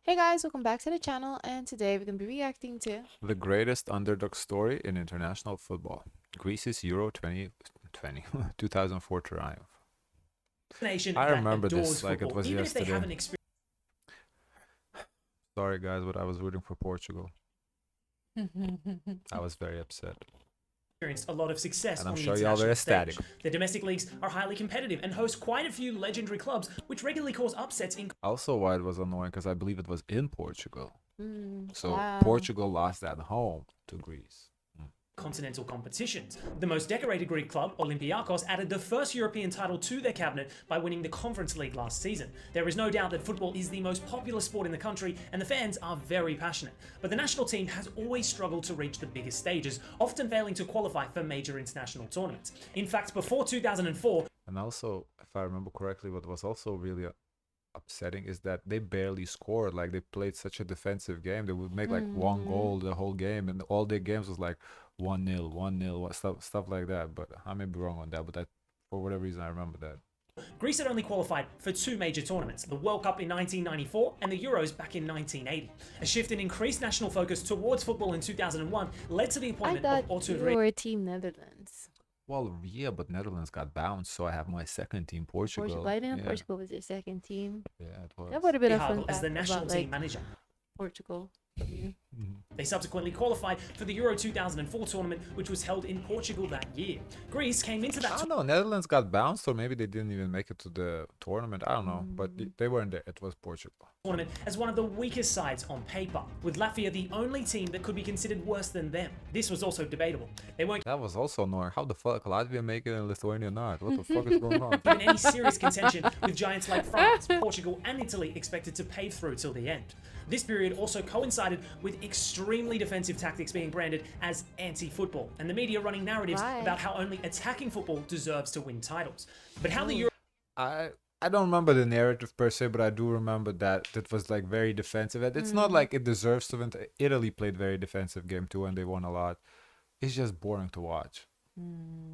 Hey guys, welcome back to the channel, and today we're going to be reacting to The greatest underdog story in international football. Greece's Euro 2020 2004 triumph. Nation I that remember adores this like it football, was even if they yesterday. haven't Sorry guys, but I was rooting for Portugal. I was very upset. experienced a lot of success And I'm on the sure y'all were international ecstatic. stage. Their domestic leagues are highly competitive and host quite a few legendary clubs, which regularly cause upsets in Also why it was annoying, because I believe it was in Portugal. So wow. Portugal lost at home to Greece. continental competitions. The most decorated Greek club, Olympiacos, added the first European title to their cabinet by winning the Conference League last season. There is no doubt that football is the most popular sport in the country and the fans are very passionate. But the national team has always struggled to reach the biggest stages, often failing to qualify for major international tournaments. In fact, before 2004, And also, if I remember correctly, what was also really upsetting is that they barely scored. Like, they played such a defensive game. They would make like one goal the whole game, and all their games was like 1-0, 1-0, stuff like that. But I may be wrong on that, but for whatever reason I remember that. Greece had only qualified for two major tournaments, the World Cup in 1994 and the Euros back in 1980. A shift in increased national focus towards football in 2001 led to the I appointment thought of Otto. you were Team Netherlands. Well, yeah, but Netherlands got bounced, so I have my second team, Portugal. I didn't know Yeah, Portugal was your second team. yeah, it was. That would have been a fun Rehhagel as fact the national about, team like, manager. Portugal. They subsequently qualified for the Euro 2004 tournament, which was held in Portugal that year. Greece came into I that don't know, Netherlands got bounced, or maybe they didn't even make it to the tournament. I don't know, but they weren't there. It was Portugal. tournament as one of the weakest sides on paper, with Latvia the only team that could be considered worse than them. This was also debatable. They weren't That was also annoying. How the fuck Latvia make it and Lithuania not? What the fuck is going on? given any serious contention, with giants like France, Portugal, and Italy expected to pave through till the end. This period also coincided with extremely defensive tactics being branded as anti-football, and the media running narratives Right. about how only attacking football deserves to win titles. But how the Euro I don't remember the narrative per se, but I do remember that it was like very defensive. And it's not like it deserves to win. Italy played very defensive game too, and they won a lot. It's just boring to watch.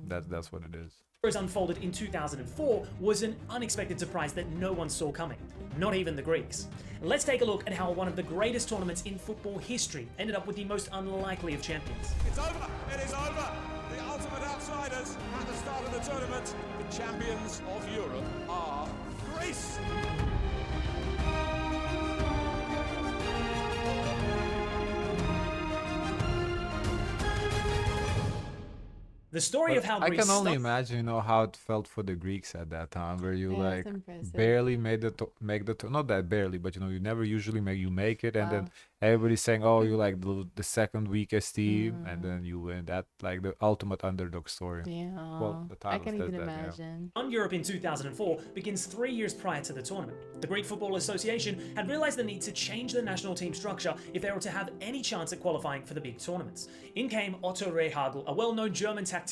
That's what it is. unfolded in 2004 was an unexpected surprise that no one saw coming, not even the Greeks. Let's take a look at how one of the greatest tournaments in football history ended up with the most unlikely of champions. It's over. It is over. The ultimate outsiders at the start of the tournament. The champions of Europe are Greece. The story of how I Greece can only stopped- imagine, how it felt for the Greeks at that time, where you Yeah, like it's impressive. barely made not that barely, but you never usually make it, and then Wow. everybody's saying, oh, you like the second weakest team, and then you win. That like the ultimate underdog story. Yeah. the I title can't says even that, yeah. imagine. On Europe in 2004 begins 3 years prior to the tournament. The Greek Football Association had realized the need to change the national team structure if they were to have any chance at qualifying for the big tournaments. In came Otto Rehhagel, a well-known German tactician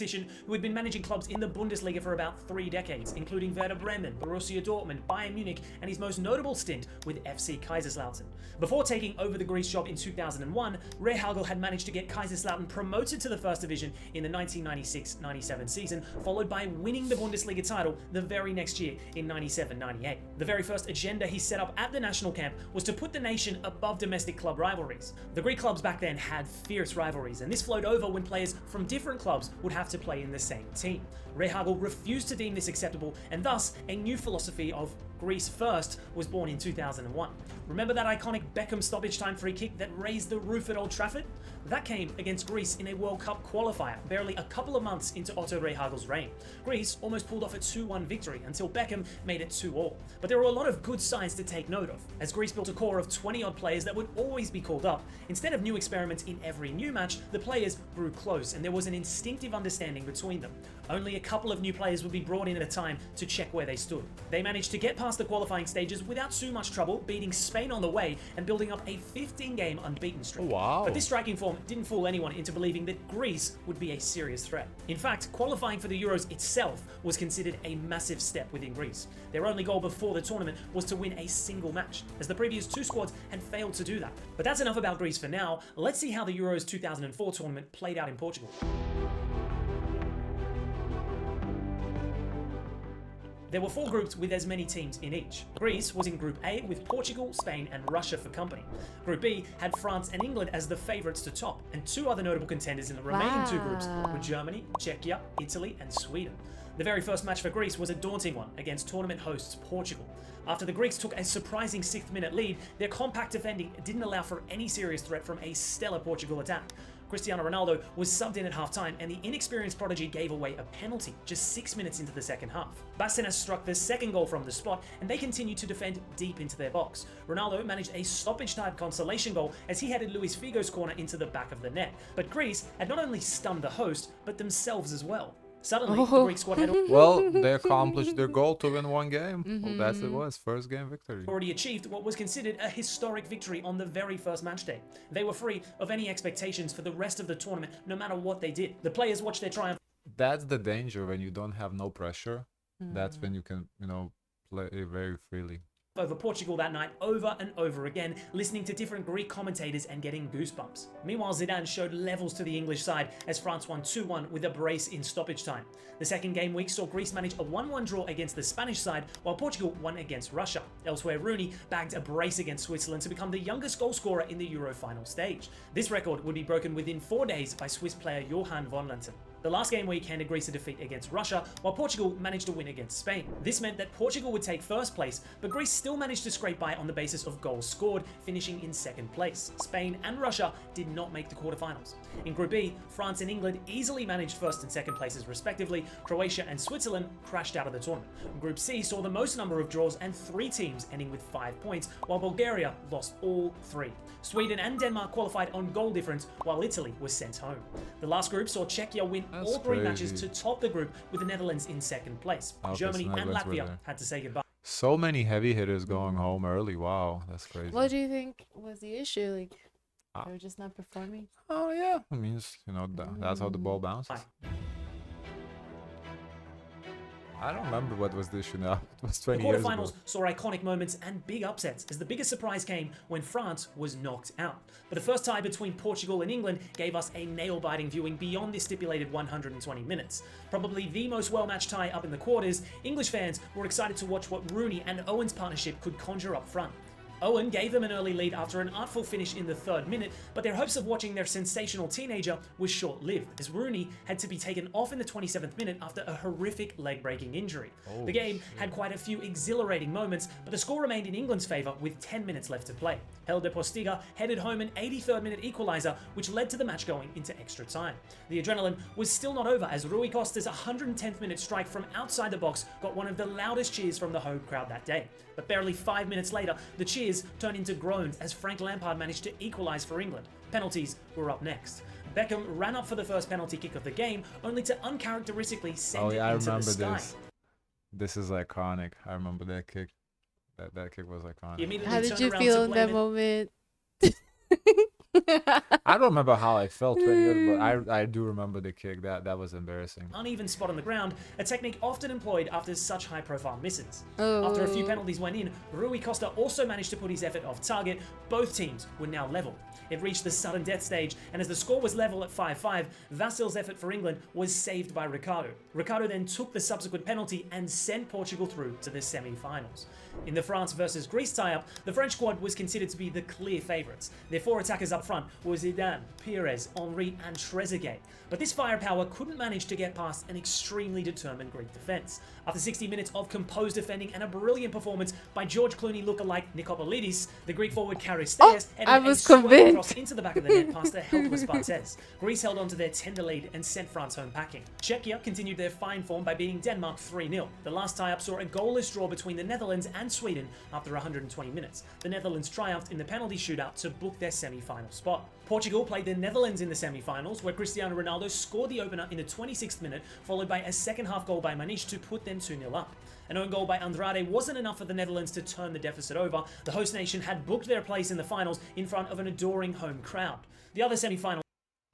who had been managing clubs in the Bundesliga for about 3 decades, including Werder Bremen, Borussia Dortmund, Bayern Munich, and his most notable stint with FC Kaiserslautern. Before taking over the Greece job in 2001, Rehhagel had managed to get Kaiserslautern promoted to the first division in the 1996-97 season, followed by winning the Bundesliga title the very next year in 97-98. The very first agenda he set up at the national camp was to put the nation above domestic club rivalries. The Greek clubs back then had fierce rivalries, and this flowed over when players from different clubs would have to play in the same team. Rehhagel refused to deem this acceptable, and thus a new philosophy of Greece first was born in 2001. Remember that iconic Beckham stoppage time free kick that raised the roof at Old Trafford? That came against Greece in a World Cup qualifier, barely a couple of months into Otto Rehhagel's reign. Greece almost pulled off a 2-1 victory until Beckham made it 2-2. But there were a lot of good signs to take note of, as Greece built a core of 20-odd players that would always be called up. Instead of new experiments in every new match, the players grew close and there was an instinctive understanding between them. Only a couple of new players would be brought in at a time to check where they stood. They managed to get past the qualifying stages without too much trouble, beating Spain on the way and building up a 15-game unbeaten streak. Wow. But this striking form didn't fool anyone into believing that Greece would be a serious threat. In fact, qualifying for the Euros itself was considered a massive step within Greece. Their only goal before the tournament was to win a single match, as the previous two squads had failed to do that. But that's enough about Greece for now. Let's see how the Euros 2004 tournament played out in Portugal. There were 4 groups with as many teams in each. Greece was in Group A with Portugal, Spain and Russia for company. Group B had France and England as the favourites to top, and 2 other notable contenders in the remaining 2 groups were Germany, Czechia, Italy and Sweden. The very first match for Greece was a daunting one against tournament hosts Portugal. After the Greeks took a surprising 6th minute lead, their compact defending didn't allow for any serious threat from a stellar Portugal attack. Cristiano Ronaldo was subbed in at half-time and the inexperienced prodigy gave away a penalty just 6 minutes into the second half. Bastina's struck the second goal from the spot and they continued to defend deep into their box. Ronaldo managed a stoppage-time consolation goal as he headed Luis Figo's corner into the back of the net. But Greece had not only stunned the host, but themselves as well. Suddenly, the Greek squad had Well, they accomplished their goal to win one game. Well, that's it was. First game victory. already achieved what was considered a historic victory on the very first match day. They were free of any expectations for the rest of the tournament, no matter what they did. The players watched their triumph That's the danger when you don't have no pressure. That's when you can, play very freely. over Portugal that night over and over again, listening to different Greek commentators and getting goosebumps. Meanwhile, Zidane showed levels to the English side as France won 2-1 with a brace in stoppage time. The second game week saw Greece manage a 1-1 draw against the Spanish side, while Portugal won against Russia. Elsewhere, Rooney bagged a brace against Switzerland to become the youngest goalscorer in the Euro final stage. This record would be broken within 4 days by Swiss player Johan von Lenten. The last game week handed Greece a defeat against Russia, while Portugal managed to win against Spain. This meant that Portugal would take first place, but Greece still managed to scrape by on the basis of goals scored, finishing in second place. Spain and Russia did not make the quarterfinals. In Group B, France and England easily managed first and second places respectively. Croatia and Switzerland crashed out of the tournament. Group C saw the most number of draws and 3 teams ending with 5 points, while Bulgaria lost all 3. Sweden and Denmark qualified on goal difference, while Italy was sent home. The last group saw Czechia win all 3 matches to top the group, with the Netherlands in second place. Germany and Latvia had to say goodbye. So many heavy hitters going home early. Wow, that's crazy. What do you think was the issue? Like, Ah. they were just not performing? Oh yeah, it means that's how the ball bounces. I don't remember what was the issue now. It was The 20 years ago. quarterfinals saw iconic moments and big upsets, as the biggest surprise came when France was knocked out. But the first tie between Portugal and England gave us a nail-biting viewing beyond the stipulated 120 minutes. Probably the most well-matched tie up in the quarters, English fans were excited to watch what Rooney and Owen's partnership could conjure up front. Owen gave them an early lead after an artful finish in the 3rd minute, but their hopes of watching their sensational teenager was short-lived, as Rooney had to be taken off in the 27th minute after a horrific leg-breaking injury. The game had quite a few exhilarating moments, but the score remained in England's favour with 10 minutes left to play. Hel de Postiga headed home an 83rd minute equaliser, which led to the match going into extra time. The adrenaline was still not over, as Rui Costa's 110th minute strike from outside the box got one of the loudest cheers from the home crowd that day. But barely 5 minutes later, the cheers turned into groans as Frank Lampard managed to equalise for England. Penalties were up next. Beckham ran up for the first penalty kick of the game, only to uncharacteristically send it I into the remember sky. this. This is iconic. I remember that kick. That kick was He iconic. immediately How did turned you around feel to in blame that it. moment? I don't remember how I felt 20 years, but I do remember the kick. That was embarrassing. Uneven spot on the ground, a technique often employed after such high-profile misses. Oh. After a few penalties went in, Rui Costa also managed to put his effort off target. Both teams were now level. It reached the sudden death stage, and as the score was level at 5-5, Vasil's effort for England was saved by Ricardo. Ricardo then took the subsequent penalty and sent Portugal through to the semi-finals. In the France versus Greece tie-up, the French squad was considered to be the clear favourites. Their 4 attackers up front were Zidane, Pires, Henry and Trezeguet. But this firepower couldn't manage to get past an extremely determined Greek defence. After 60 minutes of composed defending and a brilliant performance by George Clooney lookalike Nikopolidis, the Greek forward Karisteas I headed a was swirling convinced. cross into the back of the net past a helpless Barthez. Greece held on to their tender lead and sent France home packing. Czechia continued their fine form by beating Denmark 3-0. The last tie-up saw a goalless draw between the Netherlands and Sweden after 120 minutes. The Netherlands triumphed in the penalty shootout to book their semi-final spot. Portugal played the Netherlands in the semi-finals, where Cristiano Ronaldo scored the opener in the 26th minute, followed by a second-half goal by Maniche to put them 2-0 up. An own goal by Andrade wasn't enough for the Netherlands to turn the deficit over. The host nation had booked their place in the finals in front of an adoring home crowd. The other semi-final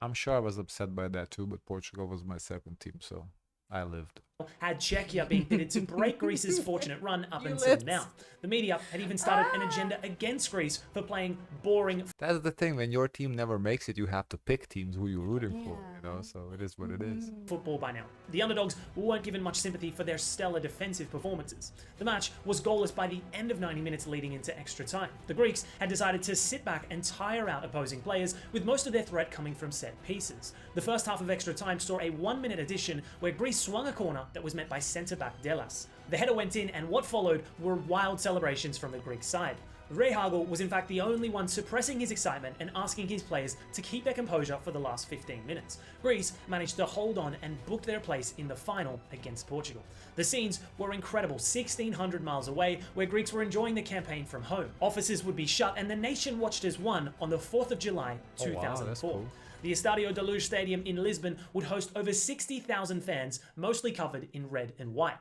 I'm sure I was upset by that too, but Portugal was my second team, so I lived. had Czechia being pitted to break Greece's fortunate run up until now. The media had even started an agenda against Greece for playing boring That's the thing. When your team never makes it, you have to pick teams who you're rooting for. You know, so it is what it is. football by now. The underdogs weren't given much sympathy for their stellar defensive performances. The match was goalless by the end of 90 minutes leading into extra time. The Greeks had decided to sit back and tire out opposing players, with most of their threat coming from set pieces. The first half of extra time saw a 1-minute addition where Greece swung a corner that was met by centre-back Delas. The header went in, and what followed were wild celebrations from the Greek side. Rehhagel was in fact the only one suppressing his excitement and asking his players to keep their composure for the last 15 minutes. Greece managed to hold on and booked their place in the final against Portugal. The scenes were incredible, 1,600 miles away, where Greeks were enjoying the campaign from home. Offices would be shut and the nation watched as one on the 4th of July 2004. That's cool. The Estadio da Luz Stadium in Lisbon would host over 60,000 fans, mostly covered in red and white.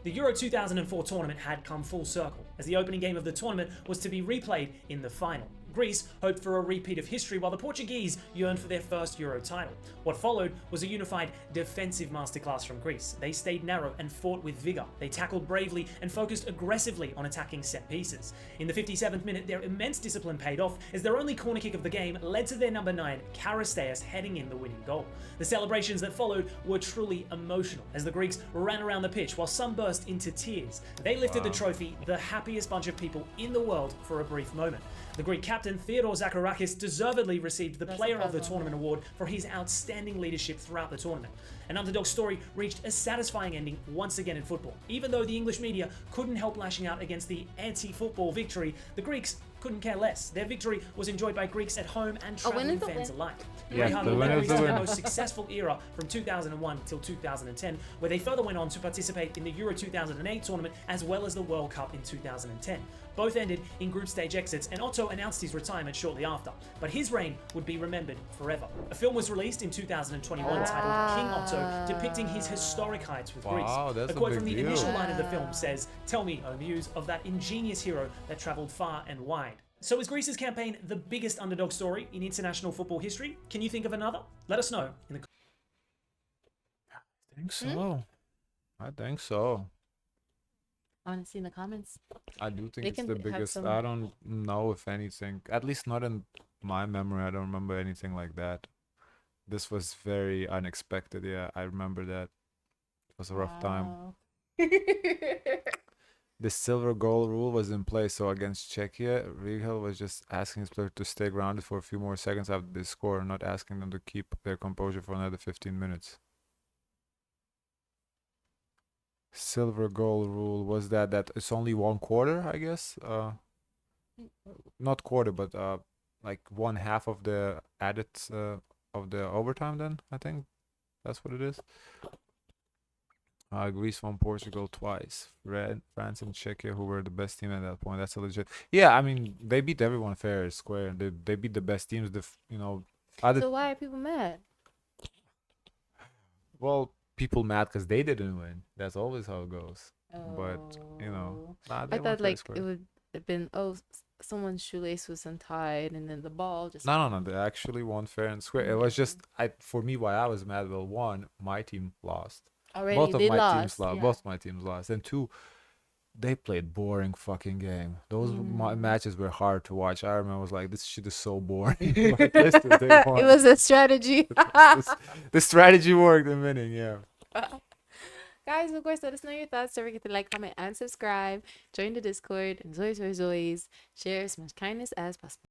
The Euro 2004 tournament had come full circle, as the opening game of the tournament was to be replayed in the final. Greece hoped for a repeat of history, while the Portuguese yearned for their first Euro title. What followed was a unified defensive masterclass from Greece. They stayed narrow and fought with vigour. They tackled bravely and focused aggressively on attacking set pieces. In the 57th minute, their immense discipline paid off, as their only corner kick of the game led to their number 9, Karisteas, heading in the winning goal. The celebrations that followed were truly emotional, as the Greeks ran around the pitch while some burst into tears. They lifted the trophy, the happiest bunch of people in the world, for a brief moment. The Greek captain, Theodore Zacharakis, deservedly received the Player of the Tournament award for his outstanding leadership throughout the tournament. An underdog story reached a satisfying ending once again in football. Even though the English media couldn't help lashing out against the anti-football victory, the Greeks couldn't care less. Their victory was enjoyed by Greeks at home and traveling fans alike. Rehhagel led Greece to their most successful era from 2001 till 2010, where they further went on to participate in the Euro 2008 tournament as well as the World Cup in 2010. Both ended in group stage exits, and Otto announced his retirement shortly after, but his reign would be remembered forever. A film was released in 2021 titled King Otto, depicting his historic heights with Greece. That's a quote from the deal. initial line of the film says, "Tell me, O muse, of that ingenious hero that travelled far and wide." So is Greece's campaign the biggest underdog story in international football history? Can you think of another? Let us know in the I think so. I think so. I want to see in the comments. I do think They it's can the have biggest. some- I don't know if anything, at least not in my memory. I don't remember anything like that. This was very unexpected. Yeah, I remember that. It was a rough time. Wow. The silver goal rule was in place, so against Czechia, Rehhagel was just asking his player to stay grounded for a few more seconds after they score, not asking them to keep their composure for another 15 minutes. Silver goal rule was that it's only 1/4, I guess. Not quarter, but like 1/2 of the added of the overtime. Then I think that's what it is. Greece won Portugal twice. France and Czechia, who were the best team at that point. That's a legit. Yeah, I mean they beat everyone fair and square. They beat the best teams. Other So why are people mad? well, people mad because they didn't win. That's always how it goes. But nah, they I won thought fair like square. it would have been, someone's shoelace was untied and then the ball just. No. They actually won fair and square. It was just for me why I was mad. Well, one, my team lost. Already Both of they my lost. teams lost. Yeah. Both my teams lost. And two, they played boring fucking game. Those matches were hard to watch. I remember I was like, this shit is so boring. But listen, they won. It was a strategy. The strategy worked in winning. Yeah. Guys, of course, let us know your thoughts. Don't forget to like, comment, and subscribe. Join the Discord. And always, share as much kindness as possible.